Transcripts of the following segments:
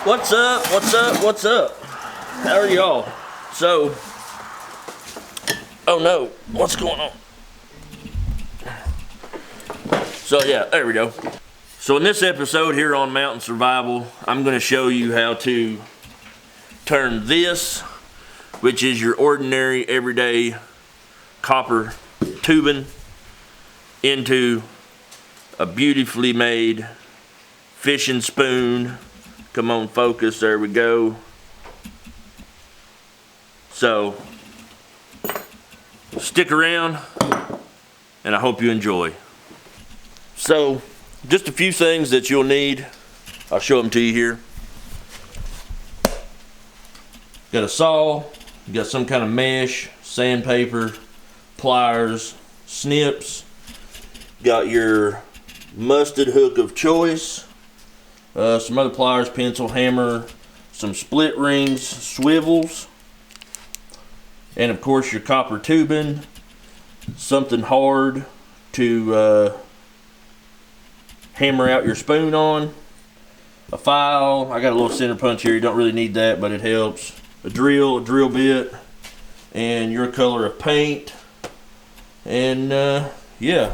What's up? What's up? What's up? How are y'all? So, oh no, what's going on? So yeah, there we go. So in this episode here on Mountain Survival, I'm going to show you how to turn this, which is your ordinary everyday copper tubing, into a beautifully made fishing spoon. Come on, focus, there we go. So, stick around, and I hope you enjoy. So, just a few things that you'll need. I'll show them to you here. Got a saw, you got some kind of mesh, sandpaper, pliers, snips. Got your musted hook of choice. Some other pliers, pencil, hammer, some split rings, swivels, and of course your copper tubing, something hard to hammer out your spoon on, a file. I got a little center punch here, you don't really need that, but it helps. A drill bit, and your color of paint, and yeah,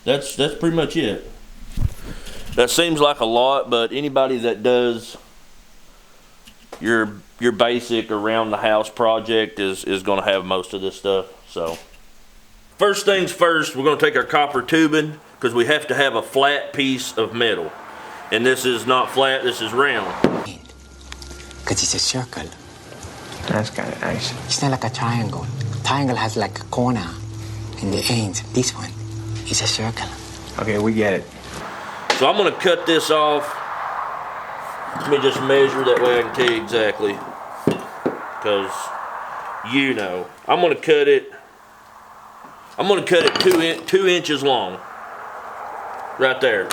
that's pretty much it. That seems like a lot, but anybody that does your basic around the house project is going to have most of this stuff. So first things first, we're going to take our copper tubing, because we have to have a flat piece of metal, and this is not flat, this is round. Because it's a circle. That's kind of nice. It's not like a triangle. Triangle has like a corner in the ends. This one is a circle. Okay, we get it. So I'm going to cut this off. Let me just measure, that way I can tell you exactly. Because, you know, I'm going to cut it 2 inches long. Right there.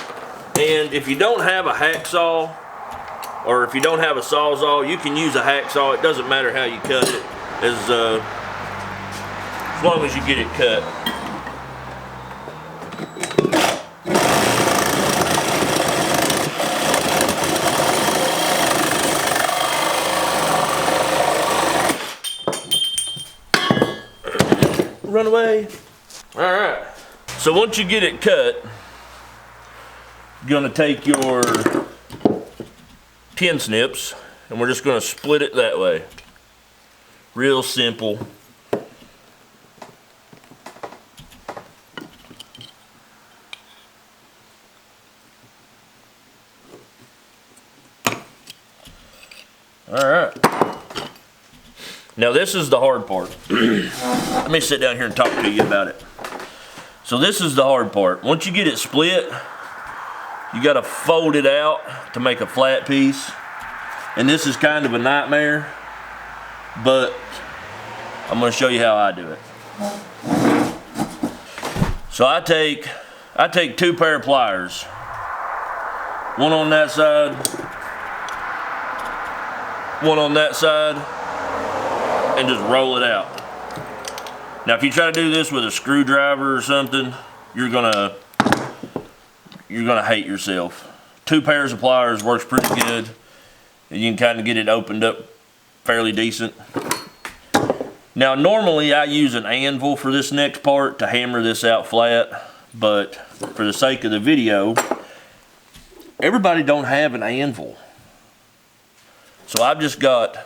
And if you don't have a hacksaw, or if you don't have a sawzall, you can use a hacksaw. It doesn't matter how you cut it, as long as you get it cut. Run away. All right. So once you get it cut, you're gonna take your tin snips, and we're just gonna split it that way. Real simple. All right. Now this is the hard part. Let me sit down here and talk to you about it. So this is the hard part. Once you get it split, you gotta fold it out to make a flat piece. And this is kind of a nightmare, but I'm gonna show you how I do it. So I take 2 pair of pliers. One on that side, one on that side, and just roll it out. Now if you try to do this with a screwdriver or something, you're gonna hate yourself. 2 pairs of pliers works pretty good, and you can kind of get it opened up fairly decent. Now normally I use an anvil for this next part to hammer this out flat, but for the sake of the video, everybody don't have an anvil. So I've just got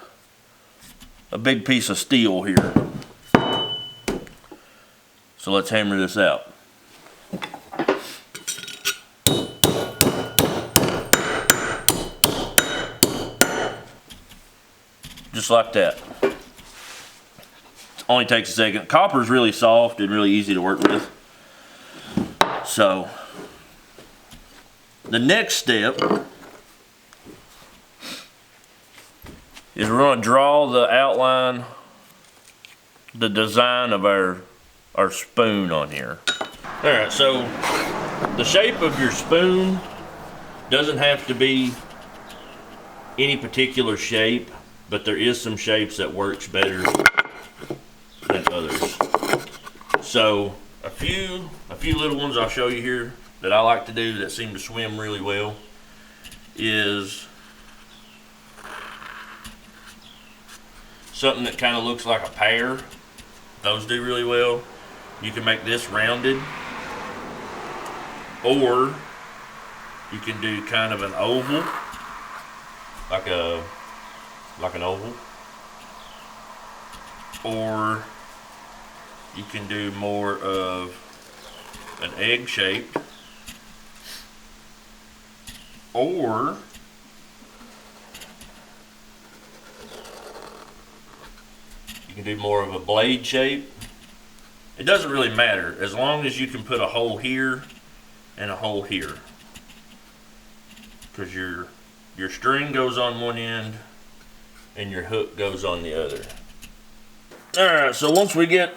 a big piece of steel here. So let's hammer this out. Just like that. It only takes a second. Copper's really soft and really easy to work with. So the next step is we're going to draw the outline, the design of our spoon on here. Alright, so the shape of your spoon doesn't have to be any particular shape, but there is some shapes that works better than others. So a few little ones I'll show you here that I like to do that seem to swim really well is something that kind of looks like a pear. Those do really well. You can make this rounded, or you can do kind of an oval, like an oval, or you can do more of an egg shape, or you can do more of a blade shape. It doesn't really matter as long as you can put a hole here and a hole here, because your string goes on one end and your hook goes on the other. All right, so once we get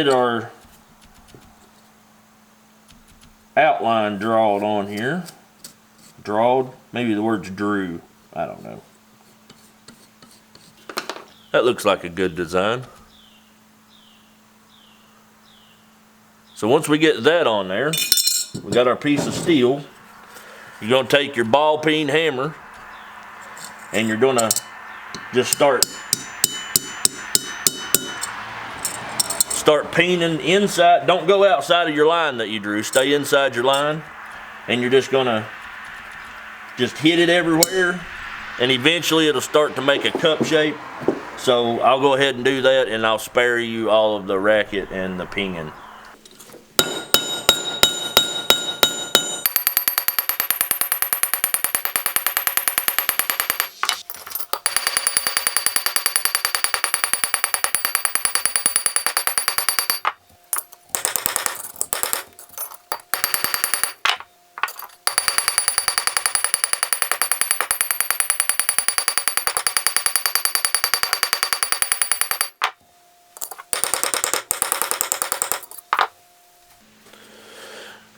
our outline drawed on here, maybe the word's drew, I don't know. That looks like a good design. So once we get that on there, we got our piece of steel. You're gonna take your ball peen hammer and you're gonna just start peening inside. Don't go outside of your line that you drew. Stay inside your line, and you're just gonna hit it everywhere, and eventually it'll start to make a cup shape. So I'll go ahead and do that, and I'll spare you all of the racket and the pinging.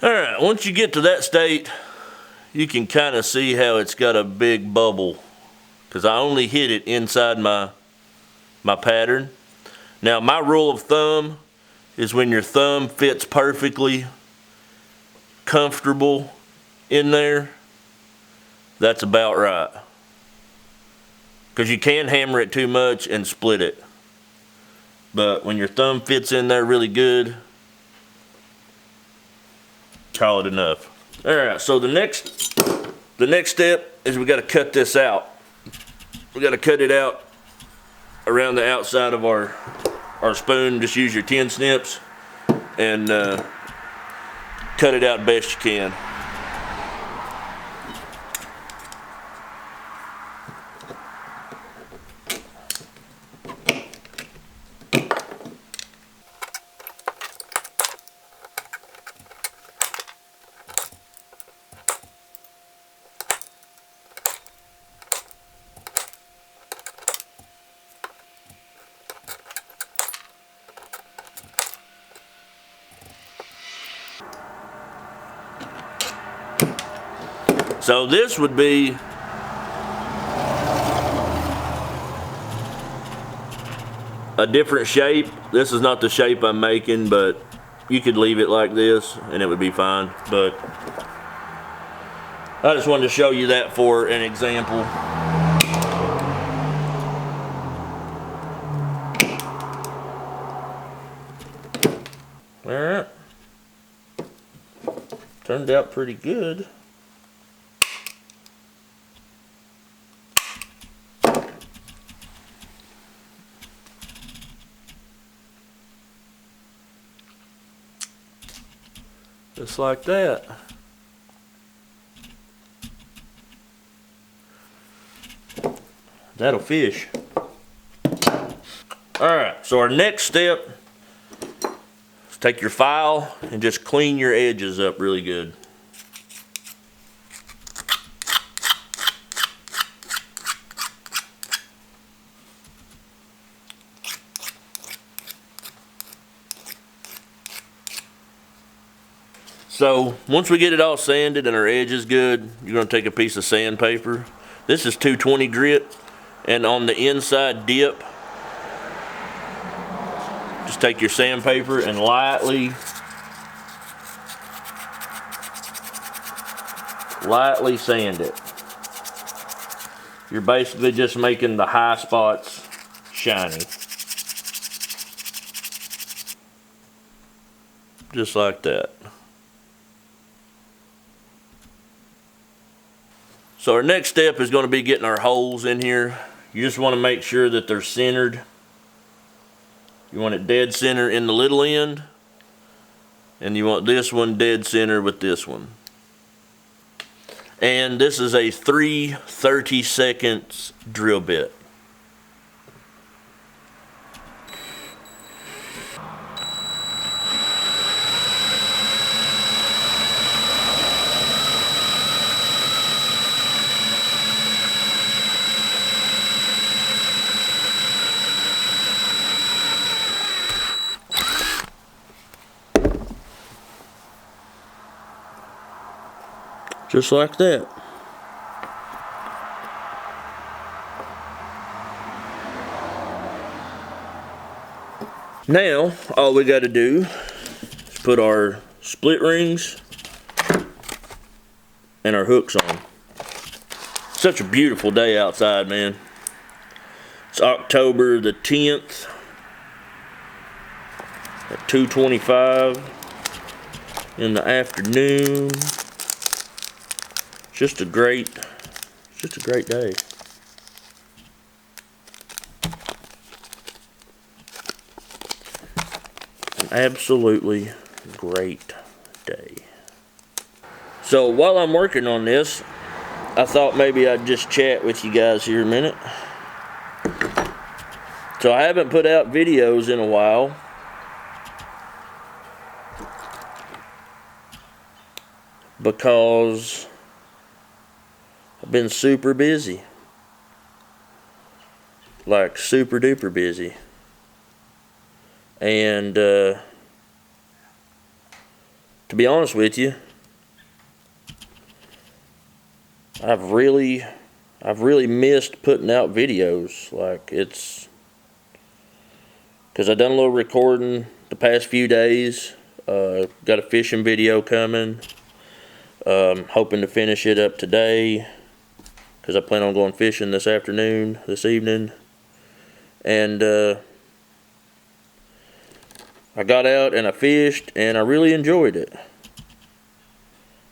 Alright, once you get to that state, you can kind of see how it's got a big bubble, because I only hit it inside my pattern. Now my rule of thumb is when your thumb fits perfectly comfortable in there, that's about right. Because you can hammer it too much and split it. But when your thumb fits in there really good, call it enough. Alright, so the next step is we got to cut this out. We got to cut it out around the outside of our spoon. Just use your 10 snips and cut it out best you can. So this would be a different shape. This is not the shape I'm making, but you could leave it like this and it would be fine. But I just wanted to show you that for an example. All right. Turned out pretty good. Just like that. That'll fish. Alright, so our next step is take your file and just clean your edges up really good. So once we get it all sanded and our edge is good, you're going to take a piece of sandpaper. This is 220 grit, and on the inside dip, just take your sandpaper and lightly sand it. you're basically just making the high spots shiny. Just like that. So our next step is going to be getting our holes in here. You just want to make sure that they're centered. You want it dead center in the little end, and you want this one dead center with this one. And this is a 3/32 drill bit. Just like that. Now, all we got to do is put our split rings and our hooks on. Such a beautiful day outside, man. It's October the 10th at 2:25 in the afternoon. Just a great day. An absolutely great day. So while I'm working on this, I thought maybe I'd just chat with you guys here a minute. So I haven't put out videos in a while. Because I've been super busy. Like super duper busy. And to be honest with you, I've really missed putting out videos. Like, it's because I've done a little recording the past few days. Got a fishing video coming. Hoping to finish it up today, because I plan on going fishing this evening. And I got out and I fished, and I really enjoyed it.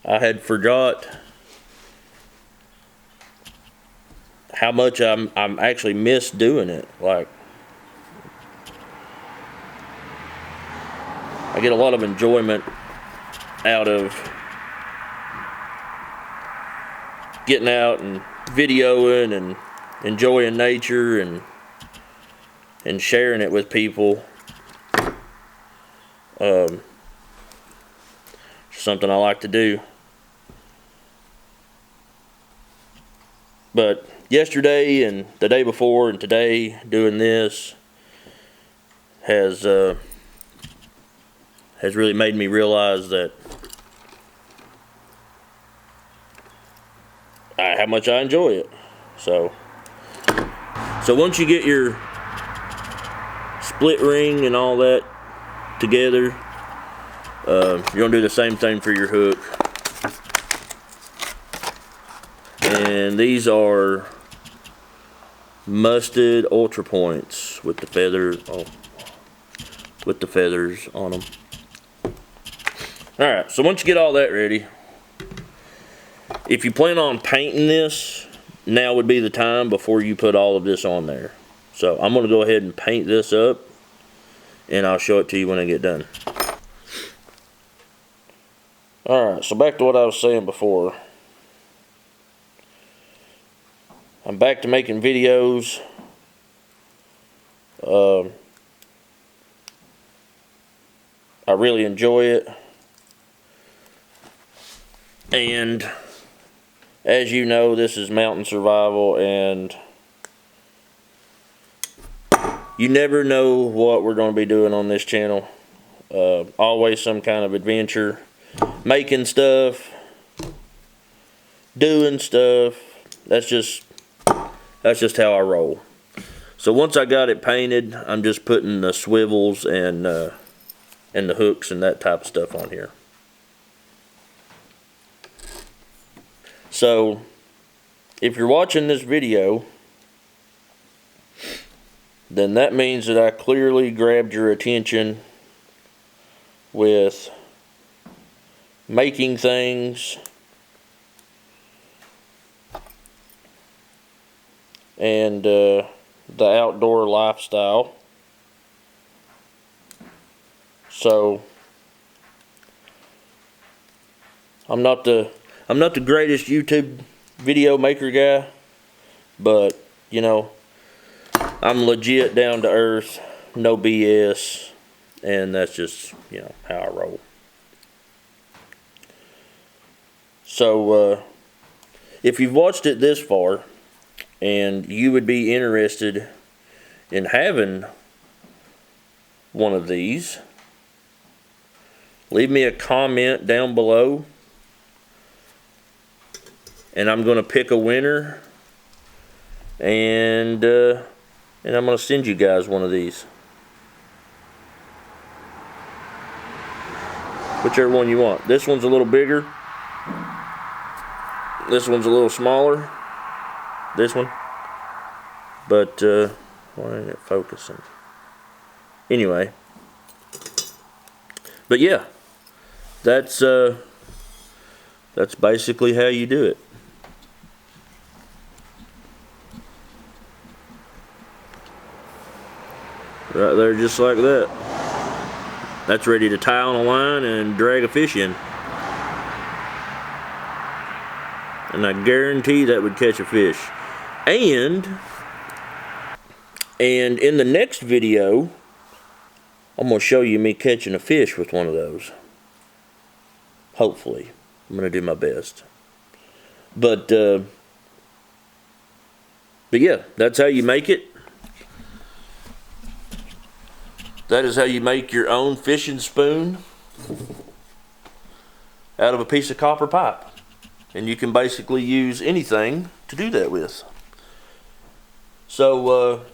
I had forgot how much I'm actually miss doing it. Like, I get a lot of enjoyment out of getting out and videoing and enjoying nature and sharing it with people. Something I like to do. But yesterday and the day before and today, doing this has really made me realize that how much I enjoy it. So once you get your split ring and all that together, you're gonna do the same thing for your hook. And these are musted ultra points with the feathers on them. All right, so once you get all that ready, if you plan on painting this, now would be the time before you put all of this on there. So I'm going to go ahead and paint this up, and I'll show it to you when I get done. Alright, so back to what I was saying before. I'm back to making videos. I really enjoy it. And as you know, this is mountain survival, and you never know what we're going to be doing on this channel. Always some kind of adventure, making stuff, doing stuff. That's just how I roll. So once I got it painted, I'm just putting the swivels and the hooks and that type of stuff on here. So if you're watching this video, then that means that I clearly grabbed your attention with making things and the outdoor lifestyle. So I'm not the greatest YouTube video maker guy, but you know, I'm legit down to earth, no BS, and that's just, you know, how I roll. So if you've watched it this far and you would be interested in having one of these, leave me a comment down below and I'm going to pick a winner, and I'm going to send you guys one of these. Whichever one you want. This one's a little bigger. This one's a little smaller. This one. But why ain't it focusing? Anyway. But yeah, that's basically how you do it. Right there, just like that. That's ready to tie on a line and drag a fish in. And I guarantee that would catch a fish. And in the next video, I'm going to show you me catching a fish with one of those. Hopefully. I'm going to do my best. But yeah, that's how you make it. That is how you make your own fishing spoon out of a piece of copper pipe. And you can basically use anything to do that with. So,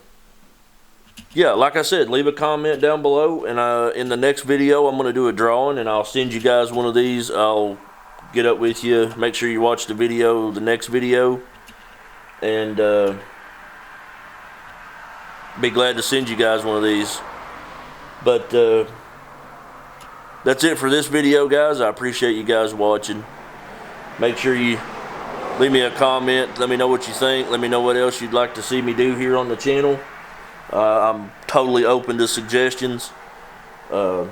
yeah, like I said, leave a comment down below. And in the next video, I'm going to do a drawing. And I'll send you guys one of these. I'll get up with you. Make sure you watch the video, the next video. And be glad to send you guys one of these. But that's it for this video, guys. I appreciate you guys watching. Make sure you leave me a comment. Let me know what you think. Let me know what else you'd like to see me do here on the channel. I'm totally open to suggestions. I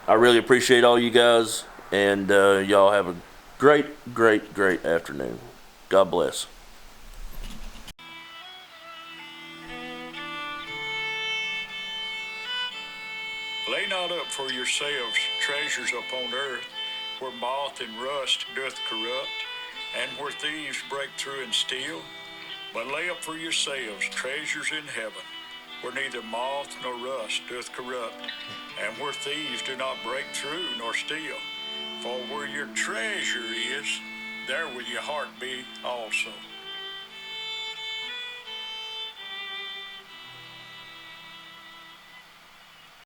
really appreciate all you guys. And y'all have a great afternoon. God bless. Lay not up for yourselves treasures upon earth, where moth and rust doth corrupt, and where thieves break through and steal. But lay up for yourselves treasures in heaven, where neither moth nor rust doth corrupt, and where thieves do not break through nor steal. For where your treasure is, there will your heart be also.